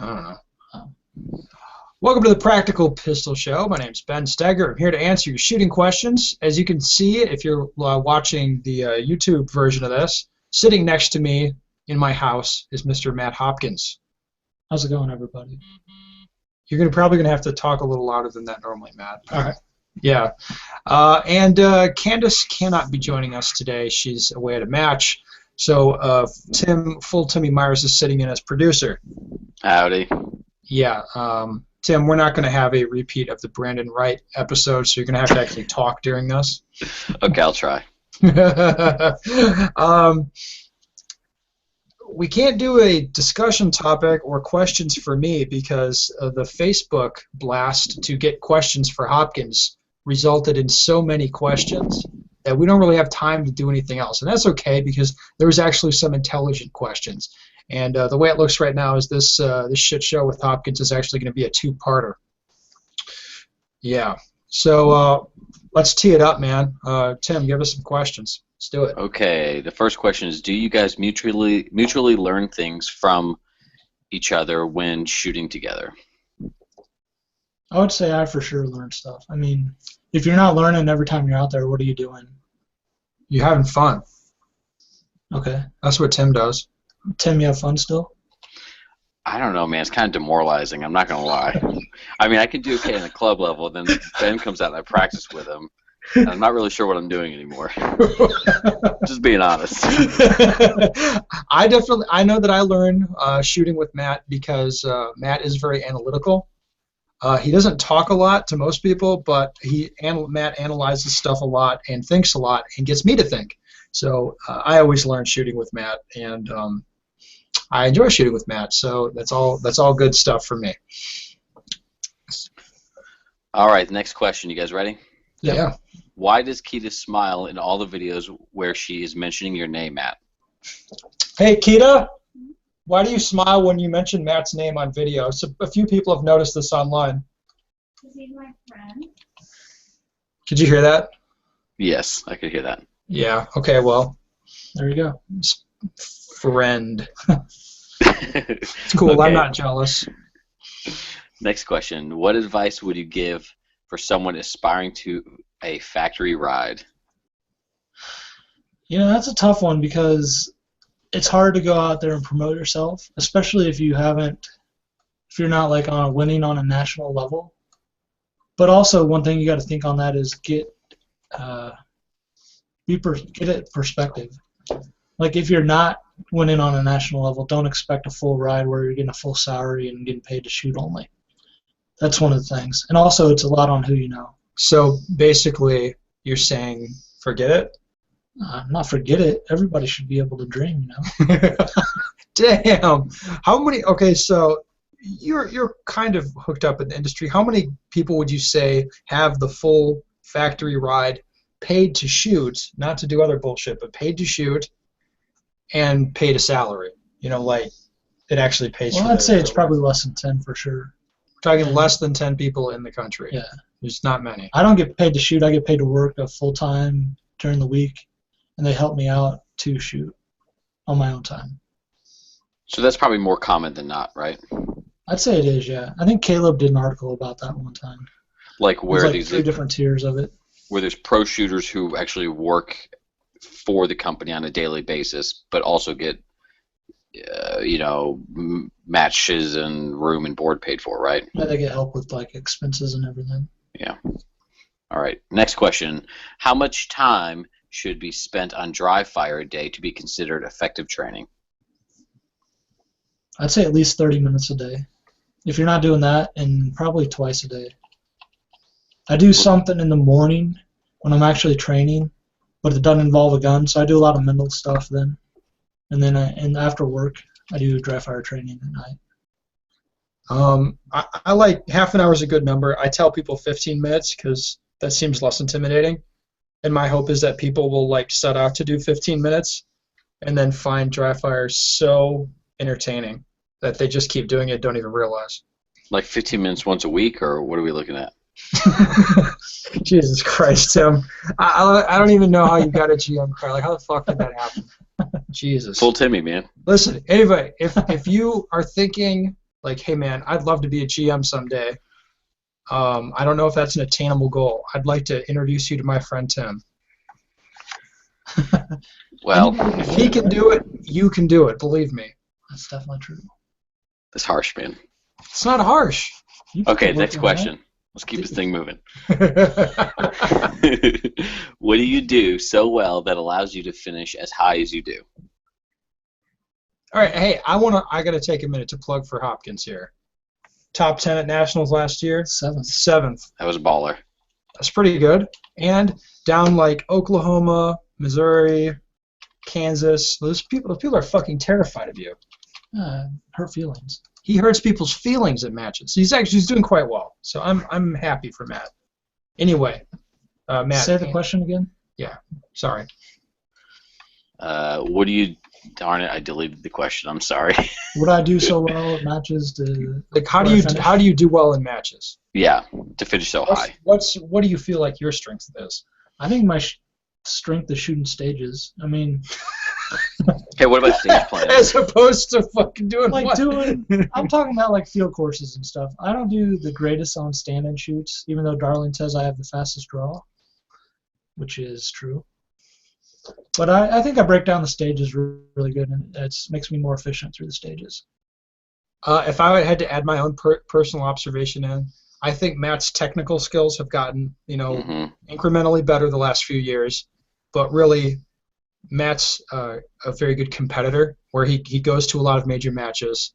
I don't know. Welcome to the Practical Pistol Show. My name's Ben Steger. I'm here to answer your shooting questions. As you can see, if you're watching the YouTube version of this, sitting next to me in my house is Mr. Matt Hopkins. How's it going, everybody? You're probably going to have to talk a little louder than that normally, Matt. All right. Yeah. And Candace cannot be joining us today. She's away at a match. So Timmy Myers is sitting in as producer. Howdy. Yeah. Tim, we're not going to have a repeat of the Brandon Wright episode, so you're going to have to actually talk during this. Okay, I'll try. We can't do a discussion topic or questions for me because the Facebook blast to get questions for Hopkins resulted in so many questions that we don't really have time to do anything else. And that's okay because there was actually some intelligent questions. And the way it looks right now is this shit show with Hopkins is actually going to be a two-parter. Yeah. So let's tee it up, man. Tim, give us some questions. Let's do it. Okay. The first question is: do you guys mutually learn things from each other when shooting together? I would say I for sure learn stuff. I mean, if you're not learning every time you're out there, what are you doing? You're having fun. Okay. That's what Tim does. Tim, you have fun still? I don't know, man. It's kind of demoralizing. I'm not going to lie. I mean, I can do okay in the club level. Then Ben comes out and I practice with him. And I'm not really sure what I'm doing anymore. Just being honest. I know that I learn shooting with Matt because Matt is very analytical. He doesn't talk a lot to most people, but Matt analyzes stuff a lot and thinks a lot and gets me to think. So I always learn shooting with Matt, and I enjoy shooting with Matt. So that's all good stuff for me. All right, next question. You guys ready? Yeah. Why does Keita smile in all the videos where she is mentioning your name, Matt? Hey, Keita, why do you smile when you mention Matt's name on video? So a few people have noticed this online. Because he's my friend. Could you hear that? Yes, I could hear that. Yeah. Okay. Well, There you go. friend. It's cool. Okay. I'm not jealous. Next question. What advice would you give for someone aspiring to a factory ride? You know, that's a tough one because it's hard to go out there and promote yourself, especially if you're not like winning on a national level. But also, one thing you got to think on that is get it perspective. Like if you're not winning on a national level, don't expect a full ride where you're getting a full salary and getting paid to shoot only. That's one of the things. And also, it's a lot on who you know. So basically, you're saying forget it? Not forget it. Everybody should be able to dream, you know. Damn. How many? Okay, so you're kind of hooked up in the industry. How many people would you say have the full factory ride, paid to shoot, not to do other bullshit, but paid to shoot, and paid a salary? You know, like it actually pays. Well, for I'd say it's the probably less than 10 for sure. We're talking less than 10 people in the country. Yeah. There's not many. I don't get paid to shoot. I get paid to work full time during the week, and they help me out to shoot on my own time. So that's probably more common than not, right? I'd say it is, yeah. I think Caleb did an article about that one time. Like where There's like these 3 different tiers of it. where there's pro shooters who actually work for the company on a daily basis, but also get matches and room and board paid for, right? Yeah, they get help with like expenses and everything. Yeah. All right. Next question. How much time should be spent on dry fire a day to be considered effective training? I'd say at least 30 minutes a day. If you're not doing that, and probably twice a day. I do something in the morning when I'm actually training, but it doesn't involve a gun, so I do a lot of mental stuff then. And then after work, I do dry fire training at night. I like half an hour is a good number. I tell people 15 minutes because that seems less intimidating. And my hope is that people will like set out to do 15 minutes and then find dry fire so entertaining that they just keep doing it, don't even realize. Like 15 minutes once a week, or what are we looking at? Jesus Christ, Tim. I don't even know how you got a GM car. Like, how the fuck did that happen? Jesus. Full Timmy, man. Listen, anyway, if you are thinking like, hey man, I'd love to be a GM someday. I don't know if that's an attainable goal. I'd like to introduce you to my friend Tim. Well, If he can do it, you can do it. Believe me. That's definitely true. it's harsh, man. It's not harsh. You can Okay, work next on question. Let's keep this thing moving. All What do you do so well that allows you to finish as high as you do? right, hey, I gotta take a minute to plug for Hopkins here. Top 10 at nationals last year. Seventh. Seventh. That was a baller. That's pretty good. And down like Oklahoma, Missouri, Kansas. Those people are fucking terrified of you. Hurt feelings. He hurts people's feelings at matches. He's doing quite well. So I'm happy for Matt. Anyway, Matt. Say the question again. Sorry. What do you? Darn it! I deleted the question. I'm sorry. What I do so well at matches to Like how do finish? you do well in matches? Yeah, to finish so high. What do you feel like your strength is? I think my strength is shooting stages. I mean, Okay, what about stage playing? As opposed to fucking doing like what? I'm talking about like field courses and stuff. I don't do the greatest on stand-in shoots, even though Darling says I have the fastest draw, which is true. But I think I break down the stages really good, and it makes me more efficient through the stages. If I had to add my own personal observation in, I think Matt's technical skills have gotten, incrementally better the last few years. But really, Matt's a very good competitor, where he goes to a lot of major matches,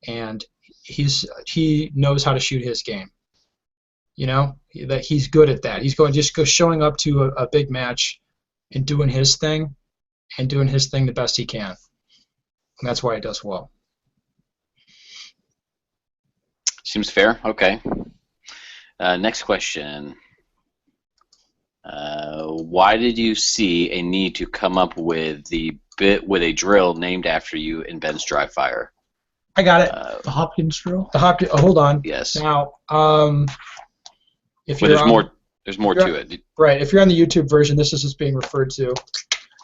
and he knows how to shoot his game. That he's good at that. He's showing up to a big match and doing his thing the best he can. And that's why he does well. Seems fair. Okay. Next question. Why did you see a need to come up with a drill named after you in Ben's dry fire? I got it. The Hopkins drill. Hold on. Yes. Now, if But you're there's more to it. Right. If you're on the YouTube version, this is just being referred to.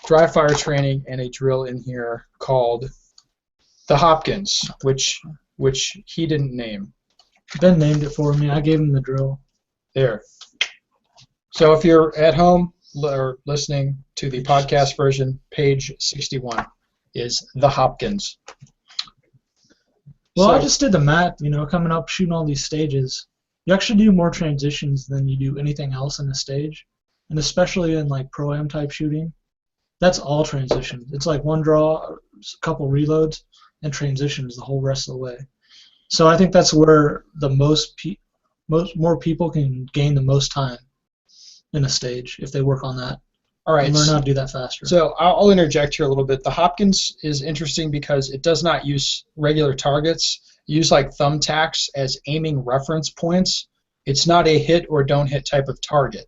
Dry fire training and a drill in here called the Hopkins, which he didn't name. Ben named it for me. I gave him the drill. There. So if you're at home or listening to the podcast version, page 61 is the Hopkins. Well, So- I just did the math, coming up, shooting all these stages. You actually do more transitions than you do anything else in the stage, and especially in like pro-am type shooting. That's all transitions. It's like one draw, a couple reloads, and transitions the whole rest of the way. So I think that's where the more people can gain the most time in a stage if they work on that. All right. And learn how to do that faster. So I'll interject here a little bit. The Hopkins is interesting because it does not use regular targets. Use like thumbtacks as aiming reference points. It's not a hit or don't hit type of target.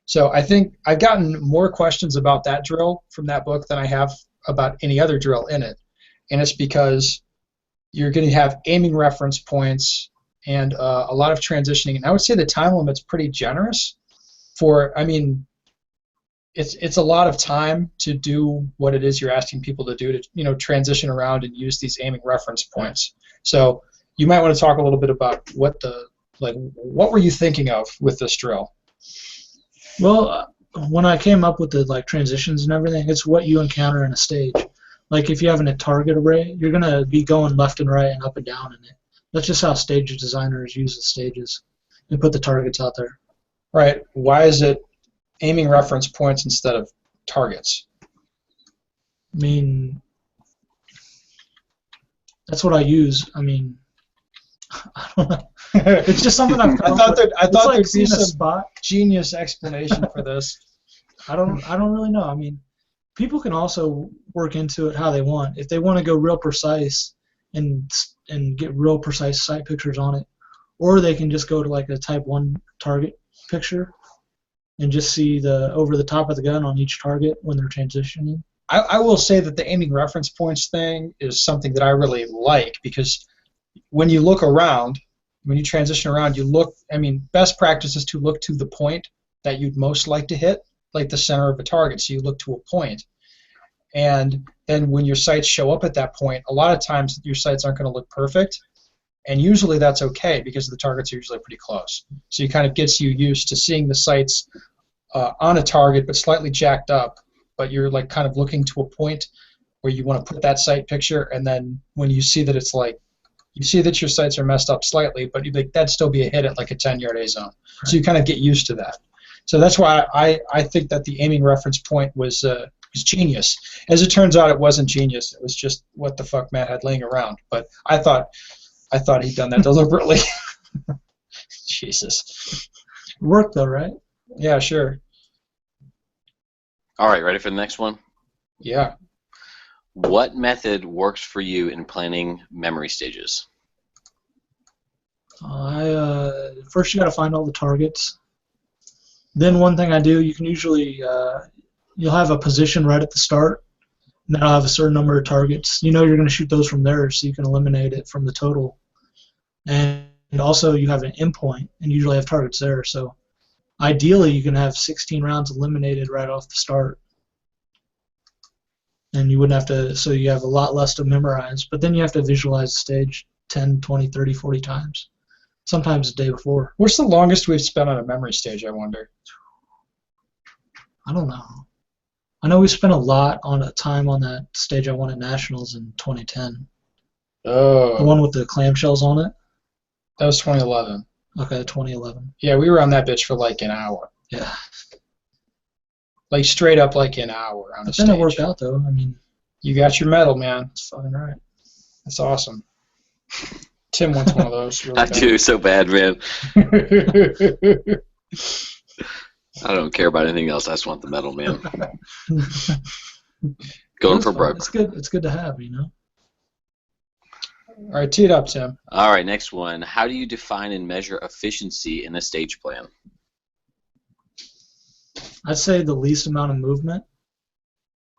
So I think I've gotten more questions about that drill from that book than I have about any other drill in it. And it's because you're going to have aiming reference points and a lot of transitioning. And I would say the time limit's pretty generous it's a lot of time to do what it is you're asking people to do to transition around and use these aiming reference points. So you might want to talk a little bit about what were you thinking of with this drill? Well, when I came up with the transitions and everything, it's what you encounter in a stage. Like if you have a target array, you're gonna be going left and right and up and down in it. That's just how stage designers use the stages and put the targets out there. Right. Why is it aiming reference points instead of targets? I mean, that's what I use. I mean, I don't know. It's just something I've come up with. I thought like there'd be seeing a some spot. genius explanation for this. I don't really know. I mean, people can also work into it how they want. If they want to go real precise and get real precise sight pictures on it, or they can just go to like a type 1 target picture and just see the over the top of the gun on each target when they're transitioning. I will say that the aiming reference points thing is something that I really like because when you look around, when you transition around, best practice is to look to the point that you'd most like to hit, like the center of a target. So you look to a point. And then when your sights show up at that point, a lot of times your sights aren't going to look perfect. And usually that's okay because the targets are usually pretty close. So it kind of gets you used to seeing the sights on a target but slightly jacked up, but you're like kind of looking to a point where you want to put that sight picture, and then when you see that it's like, you see that your sights are messed up slightly, but you'd like, that'd still be a hit at like a 10-yard A zone. Right. So you kind of get used to that. So that's why I think that the aiming reference point was genius. As it turns out, it wasn't genius. It was just what the fuck Matt had laying around. But I thought he'd done that deliberately. Jesus. It worked though, right? Yeah, sure. All right, ready for the next one? Yeah. What method works for you in planning memory stages? First you got to find all the targets. Then one thing I do, you can usually you'll have a position right at the start, and then I'll have a certain number of targets. You know you're going to shoot those from there, so you can eliminate it from the total. And also you have an endpoint, and you usually have targets there. So ideally you can have 16 rounds eliminated right off the start. And you wouldn't have to, so you have a lot less to memorize. But then you have to visualize the stage 10, 20, 30, 40 times. Sometimes the day before. What's the longest we've spent on a memory stage, I wonder? I don't know. I know we spent a lot on a time on that stage I won at Nationals in 2010. Oh. The one with the clamshells on it? That was 2011. Okay, 2011. Yeah, we were on that bitch for like an hour. Yeah. Like straight up like an hour on a stage. Then it worked out though. I mean, you got your medal, man. That's fucking right. That's awesome. Tim wants one of those. Really I do so bad, man. I don't care about anything else. I just want the medal, man. Going for broke. It's good. It's good to have, you know. All right, tee it up, Tim. All right, next one. How do you define and measure efficiency in a stage plan? I'd say the least amount of movement.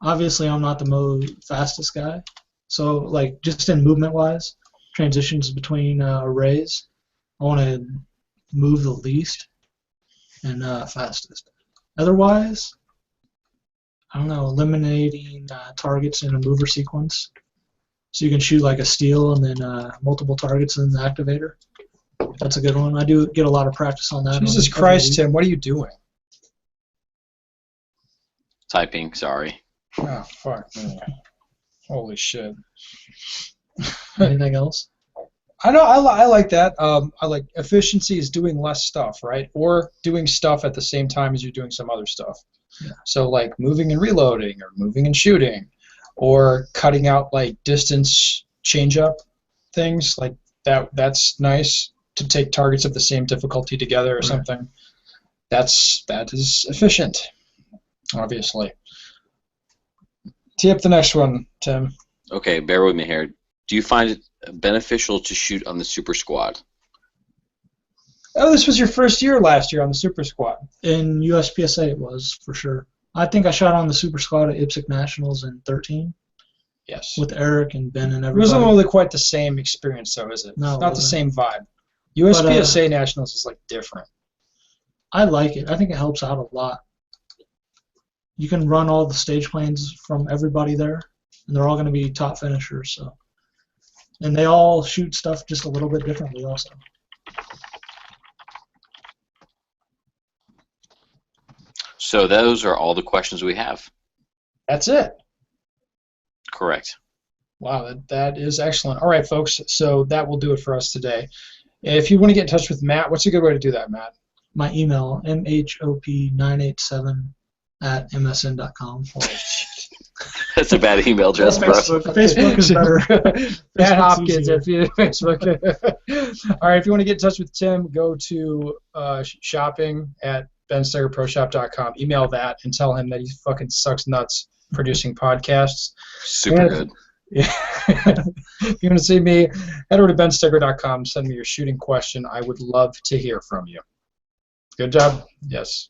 Obviously, I'm not the fastest guy, so like just in movement-wise, transitions between arrays, I want to move the least and fastest. Otherwise, I don't know, eliminating targets in a mover sequence, so you can shoot like a steal and then multiple targets in the activator. That's a good one. I do get a lot of practice on that. Jesus Christ, Tim, what are you doing? Typing, sorry. Oh, fuck me. Holy shit. Anything else? I know. I like that. I like efficiency is doing less stuff, right? Or doing stuff at the same time as you're doing some other stuff. Yeah. So like moving and reloading, or moving and shooting, or cutting out like distance change-up things like that. That's nice to take targets of the same difficulty together or something. That is efficient, obviously. Tee up the next one, Tim. Okay, bear with me here. Do you find it beneficial to shoot on the Super Squad? Oh, this was your first year last year on the Super Squad. In USPSA it was, for sure. I think I shot on the Super Squad at IPSC Nationals in 13. Yes. With Eric and Ben and everybody. It wasn't really quite the same experience, though, is it? No, it's not the same vibe. USPSA Nationals is like different. I like it. I think it helps out a lot. You can run all the stage plans from everybody there, and they're all going to be top finishers. So, and they all shoot stuff just a little bit differently, also. So those are all the questions we have. That's it. Correct. Wow, that is excellent. All right, folks, so that will do it for us today. If you want to get in touch with Matt, what's a good way to do that, Matt? My email, mhop987@msn.com. That's a bad email address, bro. Facebook is better. Matt Hopkins at Facebook. All right, if you want to get in touch with Tim, go to shopping at benstegerproshop.com. Email that and tell him that he fucking sucks nuts producing podcasts. Super good. Yeah. If you want to see me, head over to bensteger.com. Send me your shooting question. I would love to hear from you. Good job. Yes.